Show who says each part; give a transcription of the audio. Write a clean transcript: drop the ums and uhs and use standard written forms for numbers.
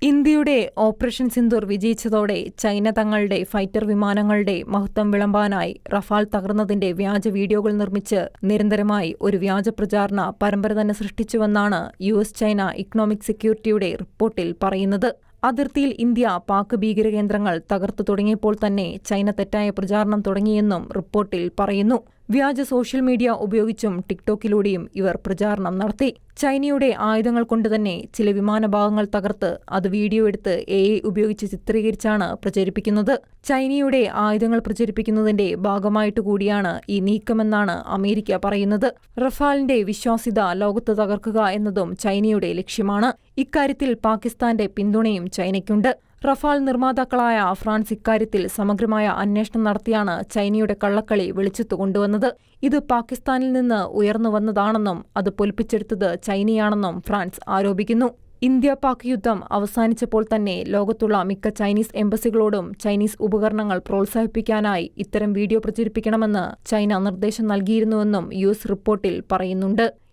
Speaker 1: ഇന്ത്യയുടെ operation Sindoor വിജയിച്ചതോടെ China തങ്ങളുടെ fighter വിമാനങ്ങളുടെ മഹത്വം വിളമ്പാനായി റഫാൽ തകർന്നതിന്റെ വ്യാജ വീഡിയോകൾ നിർമ്മിച്ച് നിരന്തരമായി ഒരു വ്യാജ പ്രചാരണ പരമ്പര തന്നെ സൃഷ്ടിച്ചുവെന്നാണ് യു.എസ്. ചൈന ഇക്കണോമിക് സെക്യൂരിറ്റിയുടെ റിപ്പോർട്ടിൽ പറയുന്നത്. അതിർത്തിയിൽ ഇന്ത്യ പാക് ഭീകരകേന്ദ്രങ്ങൾ തകർത്തു തുടങ്ങിയപ്പോൾ തന്നെ ചൈന തെറ്റായ പ്രചാരണം തുടങ്ങിയെന്നും റിപ്പോർട്ടിൽ പറയുന്നു. വ്യാജ സോഷ്യൽ മീഡിയ ഉപയോഗിച്ചും ടിക്ടോക്കിലൂടെയും ഇവർ പ്രചാരണം നടത്തി. ചൈനയുടെ ആയുധങ്ങൾ കൊണ്ടുതന്നെ ചില വിമാനഭാഗങ്ങൾ തകർത്ത് അത് വീഡിയോ എടുത്ത് AI ഉപയോഗിച്ച് ചിത്രീകരിച്ചാണ് പ്രചരിപ്പിക്കുന്നത്. ചൈനയുടെ ആയുധങ്ങൾ പ്രചരിപ്പിക്കുന്നതിന്റെ ഭാഗമായിട്ട് കൂടിയാണ് ഈ നീക്കമെന്നാണ് അമേരിക്ക പറയുന്നത്. റഫാലിന്റെ വിശ്വാസ്യത ലോകത്ത് തകർക്കുക എന്നതും ചൈനയുടെ ലക്ഷ്യമാണ്. ഇക്കാര്യത്തിൽ പാകിസ്ഥാന്റെ പിന്തുണയും ചൈനയ്ക്കുണ്ട്. റഫാൽ നിർമ്മാതാക്കളായ ഫ്രാൻസ് ഇക്കാര്യത്തിൽ സമഗ്രമായ അന്വേഷണം നടത്തിയാണ് ചൈനയുടെ കള്ളക്കളി വെളിച്ചത്തു കൊണ്ടുവന്നത്. ഇത് പാകിസ്ഥാനിൽ നിന്ന് ഉയർന്നു വന്നതാണെന്നും അത് പൊലിപ്പിച്ചെടുത്തത് ചൈനയാണെന്നും ഫ്രാൻസ് ആരോപിക്കുന്നു. ഇന്ത്യ-പാക് യുദ്ധം അവസാനിച്ചപ്പോൾ തന്നെ ലോകത്തുള്ള മിക്ക ചൈനീസ് എംബസികളോടും ചൈനീസ് ഉപകരണങ്ങൾ പ്രോത്സാഹിപ്പിക്കാനായി ഇത്തരം വീഡിയോ പ്രചരിപ്പിക്കണമെന്ന് ചൈന നിർദ്ദേശം നൽകിയിരുന്നുവെന്നും യു.എസ്. റിപ്പോർട്ടിൽ പറയുന്നുണ്ട്.